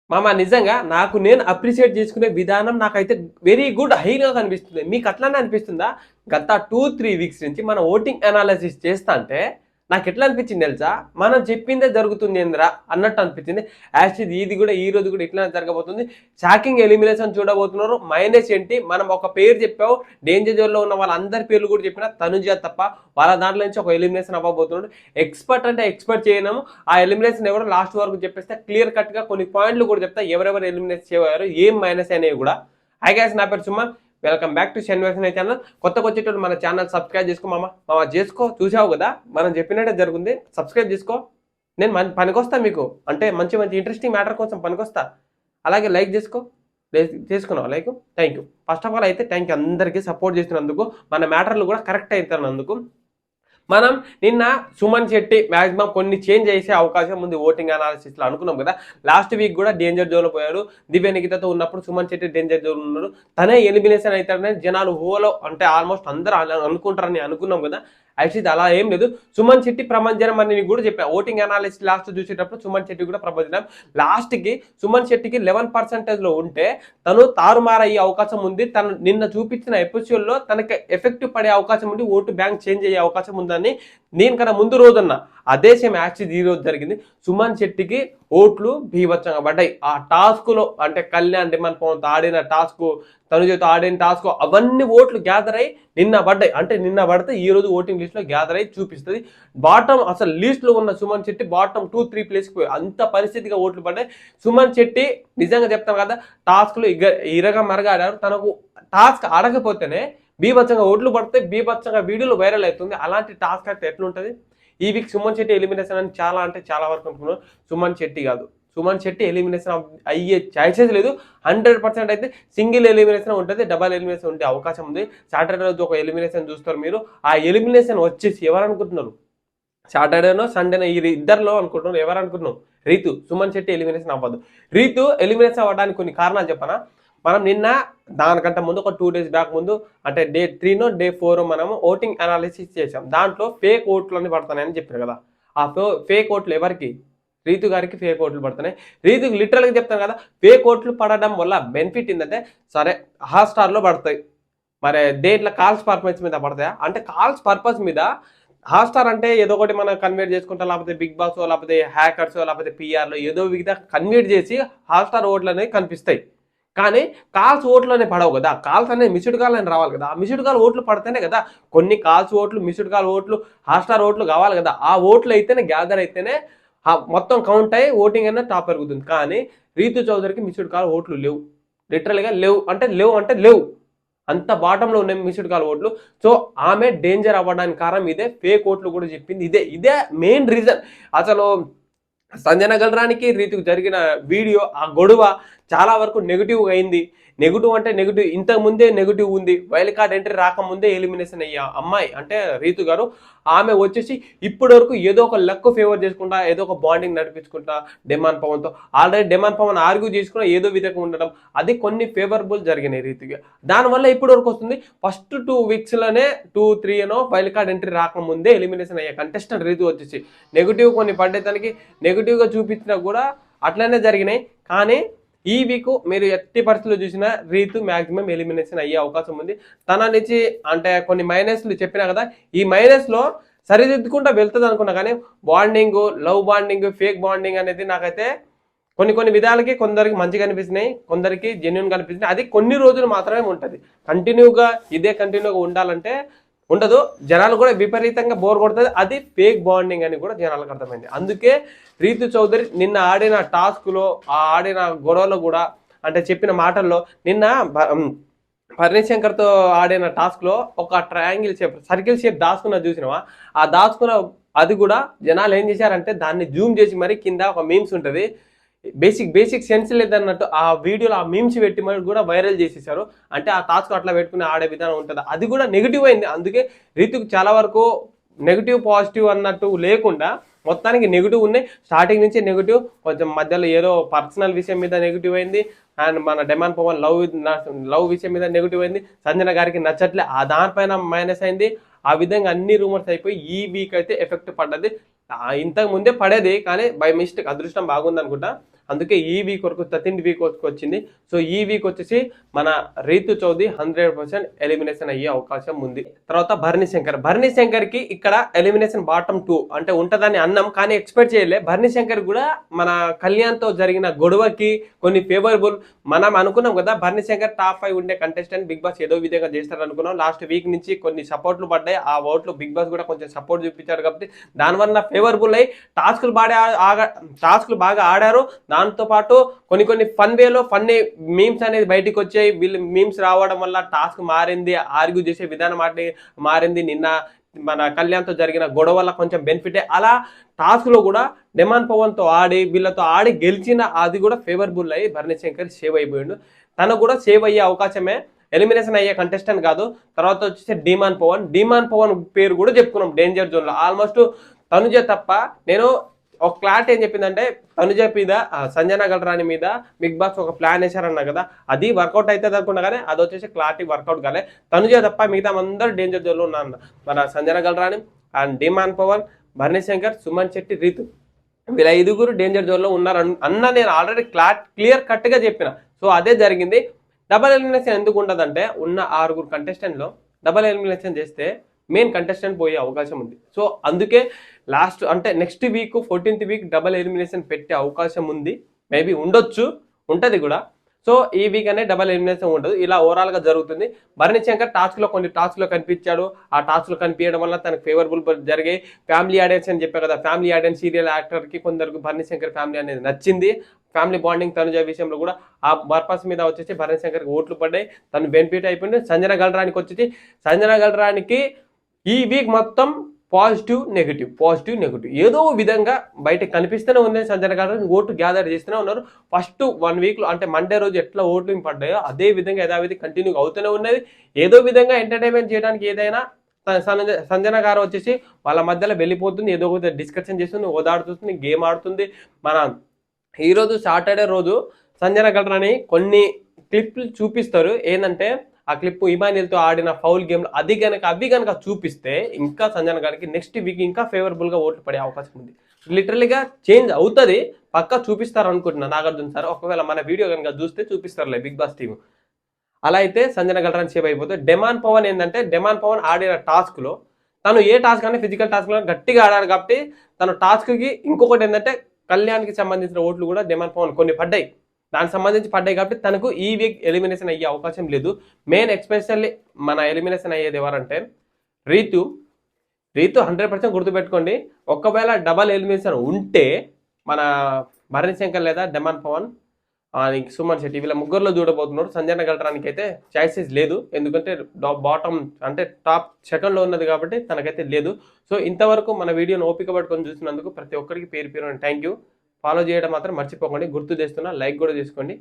మామ నిజంగా నాకు నేను అప్రిషియేట్ చేసుకునే విధానం నాకైతే వెరీ గుడ్ హైగా కనిపిస్తుంది. మీకు అట్లానే అనిపిస్తుందా? గత 2, 3 వీక్స్ నుంచి మనం ఓటింగ్ అనాలిసిస్ చేస్తా అంటే నాకెట్లా అనిపించింది తెలుసా? మనం చెప్పిందే జరుగుతుందేందిరా అన్నట్టు అనిపించింది. యాక్చువల్లీ ఇది కూడా ఈ రోజు కూడా ఇట్లానే జరగబోతుంది. షాకింగ్ ఎలిమినేషన్ చూడబోతున్నారు. మైనస్ ఏంటి మనం ఒక పేరు చెప్పావు, డేంజర్ జోన్‌లో ఉన్న వాళ్ళందరి పేర్లు కూడా చెప్పినా తనుజ తప్ప వాళ్ళ దాంట్లో నుంచి ఒక ఎలిమినేషన్ అవ్వబోతున్నాడు. ఎక్స్‌పర్ట్ అంటే ఎక్స్‌పర్ట్ చేయలేము. ఆ ఎలిమినేషన్ ఎవరో లాస్ట్ వరకు చెప్పేస్తే క్లియర్ కట్‌గా కొన్ని పాయింట్లు కూడా చెప్తా. ఎవరెవరు ఎలిమినేట్ చేయబోయారు, ఏం మైనస్ అనేవి కూడా. హాయ్ గైస్, నా పేరు Suman. Welcome back to Anveshana channel. కొత్తగా వచ్చేటప్పుడు మన ఛానల్ సబ్స్క్రైబ్ చేసుకో మామ. చేసుకో, చూసావు కదా మనం చెప్పినట్టే జరుగుతుంది. సబ్స్క్రైబ్ చేసుకో. నేను పనికొస్తా మీకు, అంటే మంచి మంచి ఇంట్రెస్టింగ్ మ్యాటర్ కోసం పనికొస్తా. అలాగే లైక్ చేసుకో. చేసుకున్నావు like, thank you. First of all అయితే థ్యాంక్ యూ అందరికీ సపోర్ట్ చేస్తున్నందుకు, మన మ్యాటర్లు కూడా కరెక్ట్ అవుతున్నందుకు. మనం నిన్న సుమన్ శెట్టి మ్యాక్సిమం కొన్ని చేంజ్ చేసే అవకాశం ఉంది ఓటింగ్ అనాలిసిస్లో అనుకున్నాం కదా. లాస్ట్ వీక్ కూడా డేంజర్ జోన్లో పోయాడు. దివ్య నిఖితతో ఉన్నప్పుడు సుమన్ శెట్టి డేంజర్ జోన్ ఉన్నాడు. తనే ఎలిమినేషన్ అవుతాడని జనాలు ఊహలో అంటే ఆల్మోస్ట్ అందరూ అనుకుంటారని అనుకున్నాం కదా. యాక్చువల్లీ అలా ఏం లేదు. సుమన్ శెట్టి ప్రభంజనం అని కూడా చెప్పా. ఓటింగ్ అనాలిసిస్ లాస్ట్ చూసేటప్పుడు సుమన్ శెట్టి కూడా ప్రభంజనం. లాస్ట్కి సుమన్ శెట్టికి 11% ఉంటే తను తారుమారయ్యే అవకాశం ఉంది. తను నిన్న చూపించిన ఎపిసోడ్లో తనకి ఎఫెక్టివ్ పడే అవకాశం ఉంది, ఓటు బ్యాంక్ చేంజ్ అయ్యే అవకాశం ఉందని నేను కన్నా ముందు రోజున్నా. అదే సేమ్ యాక్చువల్లీ ఈ రోజు జరిగింది. సుమన్ శెట్టికి ఓట్లు భీభత్సంగా పడ్డాయి. ఆ టాస్క్లో అంటే కళ్యాణ్ డిమాండ్ పవన్తో ఆడిన టాస్క్, తనుజతో ఆడిన టాస్క్, అవన్నీ ఓట్లు గ్యాదర్ అయ్యి నిన్న పడ్డాయి. అంటే నిన్న పడితే ఈ రోజు ఓటింగ్ లిస్ట్లో గ్యాదర్ అయ్యి చూపిస్తుంది. బాటమ్ అసలు లిస్ట్లో ఉన్న సుమన్ శెట్టి బాటమ్ 2-3 ప్లేస్కి పోయి అంత పరిస్థితిగా ఓట్లు పడ్డాయి. సుమన్ శెట్టి నిజంగా చెప్తాం కదా, టాస్క్లు ఇరగ మరగాడారు. తనకు టాస్క్ ఆడకపోతేనే బీభత్సంగా ఓట్లు పడితే బీభత్సంగా వీడియోలు వైరల్ అవుతుంది. అలాంటి టాస్క్ అయితే ఎట్లుంటుంది? ఈ వీక్ సుమన్ శెట్టి ఎలిమినేషన్ అని చాలా అంటే చాలా వరకు అనుకున్నాను. సుమన్ శెట్టి కాదు, సుమన్ శెట్టి ఎలిమినేషన్ అయ్యే ఛాన్సెస్ లేదు. 100% అయితే సింగిల్ ఎలిమినేషన్ ఉంటుంది, డబల్ ఎలిమినేషన్ ఉండే అవకాశం ఉంది. సాటర్డే రోజు ఒక ఎలిమినేషన్ చూస్తారు మీరు. ఆ ఎలిమినేషన్ వచ్చేసి ఎవరు అనుకుంటున్నారు? సాటర్డేనో సండేనో ఈ ఇద్దరిలో అనుకుంటున్నారు. ఎవరు అనుకుంటున్నాం? రీతు. సుమన్ శెట్టి ఎలిమినేషన్ అవ్వదు. రీతు ఎలిమినేషన్ అవ్వడానికి కొన్ని కారణాలు చెప్పనా? మనం నిన్న దానికంటే ముందు ఒక 2 days బ్యాక్ ముందు అంటే డే 3నో డే 4 మనము ఓటింగ్ అనాలిసిస్ చేసాం. దాంట్లో ఫేక్ ఓట్లు అని పడతాయని చెప్పారు కదా. ఆ ఫేక్ ఓట్లు ఎవరికి? రీతు గారికి ఫేక్ ఓట్లు పడుతున్నాయి. రీతుకి లిటరల్గా చెప్తాను కదా, ఫేక్ ఓట్లు పడడం వల్ల బెనిఫిట్ ఏంటంటే, సరే హాట్‌స్టార్లో పడతాయి, మరి దేంట్లో కాల్స్ పర్పస్ మీద పడతాయా అంటే, కాల్స్ పర్పస్ మీద హాట్‌స్టార్ అంటే ఏదో ఒకటి మనం కన్వర్ట్ చేసుకుంటాం, లేకపోతే బిగ్ బాస్, లేకపోతే హ్యాకర్స్, లేకపోతే పిఆర్లో ఏదో విధంగా కన్వర్ట్ చేసి హాట్‌స్టార్ ఓట్లు అనేవి కనిపిస్తాయి. కానీ కాల్స్ ఓట్లోనే పడవు కదా. కాల్స్ అనేది మిస్డ్ కాల్ అని రావాలి కదా. ఆ మిస్డ్ కాల్ ఓట్లు పడితేనే కదా కొన్ని కాల్స్ ఓట్లు, మిస్డ్ కాల్ ఓట్లు, హాట్‌స్టార్ ఓట్లు కావాలి కదా. ఆ ఓట్లు అయితేనే గ్యాదర్ అయితేనే మొత్తం కౌంట్ అయ్యి ఓటింగ్ అనేది టాప్ పెరుగుతుంది. కానీ రీతు చౌదరికి మిస్డ్ కాల్ ఓట్లు లేవు, లిటరల్గా లేవు. అంటే లేవు, అంత బాటంలో ఉన్నాయి మిస్డ్ కాల్ ఓట్లు. సో ఆమె డేంజర్ అవ్వడానికి కారణం ఇదే. ఫేక్ ఓట్లు కూడా చెప్పింది ఇదే మెయిన్ రీజన్. అసలు సంజన గల్రానికి రీతుకు జరిగిన వీడియో, ఆ గొడవ చాలా వరకు నెగిటివ్గా అయింది. నెగిటివ్ అంటే నెగిటివ్, ఇంతకుముందే నెగిటివ్ ఉంది. వైల్డ్ కార్డ్ ఎంట్రీ రాకముందే ఎలిమినేషన్ అయ్యా అమ్మాయి అంటే రీతు గారు. ఆమె వచ్చేసి ఇప్పటి వరకు ఏదో ఒక లక్ ఫేవర్ చేసుకుంటా, ఏదో ఒక బాండింగ్ నడిపించుకుంటా డెమాన్ పవన్తో. ఆల్రెడీ డెమాన్ పవన్ ఆర్గ్యూ చేసుకున్నా ఏదో విధంగా ఉండడం, అది కొన్ని ఫేవరబుల్ జరిగినాయి రీతిగా. దానివల్ల ఇప్పటి వరకు వస్తుంది. ఫస్ట్ 2 weeksలోనే 2-3 వైల్డ్ కార్డ్ ఎంట్రీ రాకముందే ఎలిమినేషన్ అయ్యా కంటెస్టెంట్ రీతు వచ్చేసి. నెగిటివ్ కొన్ని పడ్డేదానికి నెగిటివ్గా చూపించినా కూడా అట్లనే జరిగినాయి. కానీ ఈ వీక్ మీరు ఎట్టి పరిస్థితుల్లో చూసినా రీతు మ్యాక్సిమం ఎలిమినేషన్ అయ్యే అవకాశం ఉంది. తన నుంచి అంటే కొన్ని మైనస్లు చెప్పినా కదా, ఈ మైనస్లో సరిదిద్దుకుంటా వెళ్తుంది అనుకున్నా. కానీ bonding, love bonding, fake bonding అనేది నాకైతే కొన్ని విధాలకి కొందరికి మంచిగా అనిపిస్తున్నాయి, కొందరికి జెన్యున్గా అనిపిస్తున్నాయి. అది కొన్ని రోజులు మాత్రమే ఉంటుంది. కంటిన్యూగా కంటిన్యూగా ఉండాలంటే ఉండదు. జనాలు కూడా విపరీతంగా బోర్ కొడుతుంది. అది ఫేక్ బాండింగ్ అని కూడా జనాలకు అర్థమైంది. అందుకే రీతు చౌదరి నిన్న ఆడిన టాస్క్లో, ఆ ఆడిన గొడవలో కూడా అంటే చెప్పిన మాటల్లో, నిన్న భరణి శంకర్తో ఆడిన టాస్క్లో ఒక ట్రయాంగిల్ షేప్, సర్కిల్ షేప్ దాచుకున్న చూసినావా? ఆ దాచుకున్న అది కూడా జనాలు ఏం చేశారంటే దాన్ని జూమ్ చేసి మరి కింద ఒక మీమ్స్ ఉంటుంది, బేసిక్ సెన్స్ లేదన్నట్టు ఆ వీడియోలో ఆ మీమ్స్ పెట్టి మరి కూడా వైరల్ చేసేసారు. అంటే ఆ టాస్క్ అట్లా పెట్టుకుని ఆడే విధానం ఉంటుంది, అది కూడా నెగిటివ్ అయింది. అందుకే రీతుకు చాలా వరకు నెగిటివ్ పాజిటివ్ అన్నట్టు లేకుండా మొత్తానికి నెగిటివ్ ఉన్నాయి. స్టార్టింగ్ నుంచి నెగిటివ్, కొంచెం మధ్యలో ఏదో పర్సనల్ విషయం మీద నెగిటివ్ అయింది. అండ్ మన డెమాన్ పవన్ లవ్ విషయం మీద నెగిటివ్ అయింది. సంజన గారికి నచ్చట్లే, ఆ దానిపైన మైనస్ అయింది. ఆ విధంగా అన్ని రూమర్స్ అయిపోయి ఈ వీక్ అయితే ఎఫెక్ట్ పడ్డది. ఇంతకు ముందే పడేది, కానీ బై మిస్టేక్ అదృష్టం బాగుంది అనుకుంటా. అందుకే ఈ వీక్ వరకు 13th వీక్ వరకు వచ్చింది. సో ఈ వీక్ వచ్చేసి మన రీతు చౌదరి 100% ఎలిమినేషన్ అయ్యే అవకాశం ఉంది. తర్వాత భరణి శంకర్ కి ఇక్కడ ఎలిమినేషన్ బాటమ్ 2 అంటే ఉంటదని అన్నాం, కానీ ఎక్స్పెక్ట్ చేయలే. భరణి శంకర్ కూడా మన కళ్యాణ్ తో జరిగిన గొడవకి కొన్ని ఫేవరబుల్ మనం అనుకున్నాం కదా, భరణి శంకర్ టాప్ 5 ఉండే కంటెస్టెంట్ బిగ్ బాస్ ఏదో విధంగా చేస్తారు అనుకున్నాం. లాస్ట్ వీక్ నుంచి కొన్ని సపోర్ట్లు పడ్డాయి, ఆ ఓట్లు బిగ్ బాస్ కూడా కొంచెం సపోర్ట్ చూపించారు కాబట్టి దానివల్ల ఫేవరబుల్ అయ్యి టాస్క్లు బాగా ఆడారు. దాంతో పాటు కొన్ని ఫన్ వేలో ఫన్నీ మీమ్స్ అనేది బయటికి వచ్చాయి. వీళ్ళు మీమ్స్ రావడం వల్ల టాస్క్ మారింది, ఆర్గ్యూ చేసే విధానం మారింది. నిన్న మన కళ్యాణ్తో జరిగిన గొడవ వల్ల కొంచెం బెనిఫిటే. అలా టాస్క్లో కూడా డెమాన్ పవన్తో ఆడి వీళ్ళతో ఆడి గెలిచిన అది కూడా ఫేవరబుల్ అయ్యి భరణి శంకర్ సేవ్ అయిపోయిండు. తను కూడా సేవ్ అయ్యే అవకాశమే, ఎలిమినేషన్ అయ్యే కంటెస్టెంట్ కాదు. తర్వాత వచ్చేసి డీమాన్ పవన్ పేరు కూడా చెప్పుకున్నాం డేంజర్ జోన్లో. ఆల్మోస్ట్ తనుజ తప్ప నేను ఒక క్లారిటీ ఏం చెప్పిందంటే, తనుజ మీద సంజన గల్రాని మీద బిగ్ బాస్ ఒక ప్లాన్ వేశారన్నా కదా, అది వర్కౌట్ అవుతుంది అనుకున్నా కానీ అది వచ్చేసి క్లారిటీ వర్కౌట్ కాలే. తనుజ తప్ప మిగతా అందరూ డేంజర్ జోన్లో ఉన్నారు. మన సంజన గల్రాని అండ్ డీమాన్ పవన్, భరణి శంకర్, సుమన్ శెట్టి, రీతు, వీళ్ళ 5గురు డేంజర్ జోన్లో ఉన్నారు అన్న నేను ఆల్రెడీ క్లియర్ కట్గా చెప్పిన. సో అదే జరిగింది. డబల్ ఎలిమినేషన్ ఎందుకు ఉండదంటే, ఉన్న 6 కంటెస్టెంట్లో డబల్ ఎలిమినేషన్ చేస్తే మెయిన్ కంటెస్టెంట్ పోయే అవకాశం ఉంది. సో అందుకే లాస్ట్ అంటే next week 14th week double elimination పెట్టే అవకాశం ఉంది. మేబీ ఉండొచ్చు, ఉంటుంది కూడా. సో ఈ వీక్ అనేది డబల్ ఎలిమినేషన్ ఉండదు, ఇలా ఓవరాల్గా జరుగుతుంది. భరణి శంకర్ కొన్ని టాస్క్లో కనిపించాడు. ఆ టాస్క్లో కనిపించడం వల్ల తనకు ఫేవరబుల్ జరిగాయి. ఫ్యామిలీ ఆడియన్స్ అని చెప్పా కదా, ఫ్యామిలీ ఆడియన్స్ సీరియల్ యాక్టర్కి కొందరికి భరణి శంకర్ ఫ్యామిలీ అనేది నచ్చింది. ఫ్యామిలీ బాండింగ్ తనుజ విషయంలో కూడా ఆ పర్పస్ మీద వచ్చేసి భరణి శంకర్కి ఓట్లు పడ్డాయి, తను బెనిఫిట్ అయిపోయింది. సంజన గల్రానికి ఈ వీక్ మొత్తం పాజిటివ్ నెగిటివ్ ఏదో విధంగా బయటకు కనిపిస్తూనే ఉంది. సంజన గల్రాని ఓటు గ్యాదర్ చేస్తూనే ఉన్నారు. ఫస్ట్ 1 వీక్లో అంటే మండే రోజు ఎట్లా ఓట్లు పడ్డాయో అదే విధంగా యథావిధి కంటిన్యూ అవుతూనే ఉన్నది. ఏదో విధంగా ఎంటర్టైన్మెంట్ చేయడానికి ఏదైనా సంజన గారు వచ్చేసి వాళ్ళ మధ్యలో వెళ్ళిపోతుంది, ఏదో ఒక డిస్కషన్ చేస్తుంది, ఓదాడుతుంది, గేమ్ ఆడుతుంది. మన ఈరోజు సాటర్డే రోజు సంజన గల్రాని కొన్ని క్లిప్లు చూపిస్తారు. ఏంటంటే ఆ క్లిప్ ఇమానియల్తో ఆడిన ఫౌల్ గేమ్లో అవి కనుక చూపిస్తే ఇంకా సంజన గారికి నెక్స్ట్ వీక్ ఇంకా ఫేవరబుల్గా ఓట్లు పడే అవకాశం ఉంది. లిటరలీగా చేంజ్ అవుతుంది, పక్కా చూపిస్తారు అనుకుంటున్నా నాగార్జున సార్. ఒకవేళ మన వీడియో కనుక చూస్తే చూపిస్తారులే బిగ్ బాస్ టీమ్. అలా అయితే సంజన గల్రాని సేవ్ అయిపోతుంది. డెమాన్ పవన్ ఆడిన టాస్క్లో తను ఏ టాస్క్ అంటే ఫిజికల్ టాస్క్లో గట్టిగా ఆడాడు కాబట్టి తన టాస్క్కి ఇంకొకటి ఏంటంటే కళ్యాణ్కి సంబంధించిన ఓట్లు కూడా డెమాన్ పవన్ కొన్ని పడ్డాయి, దానికి సంబంధించి పడ్డాయి కాబట్టి తనకు ఈ వీక్ ఎలిమినేషన్ అయ్యే అవకాశం లేదు. మెయిన్ ఎక్స్పెషల్లీ మన ఎలిమినేషన్ అయ్యేది ఎవరంటే రీతు 100% గుర్తుపెట్టుకోండి. ఒకవేళ డబల్ ఎలిమినేషన్ ఉంటే మన భరణి శంకర్ లేదా డెమాన్ పవన్, సుమన్ శెట్టి వీళ్ళ ముగ్గురులో చూడబోతున్నారు. సంజన గల్రానికి అయితే ఛాయిసెస్ లేదు, ఎందుకంటే బాటమ్ అంటే టాప్ సెకండ్లో ఉన్నది కాబట్టి తనకైతే లేదు. సో ఇంతవరకు మన వీడియోని ఓపిక పట్టుకొని చూసినందుకు ప్రతి ఒక్కరికి పేరు థ్యాంక్ యూ. ఫాలో చేయడం మాత్రం మర్చిపోకండి. గుర్తు చేస్తున్నా, లైక్ కూడా చేసుకోండి.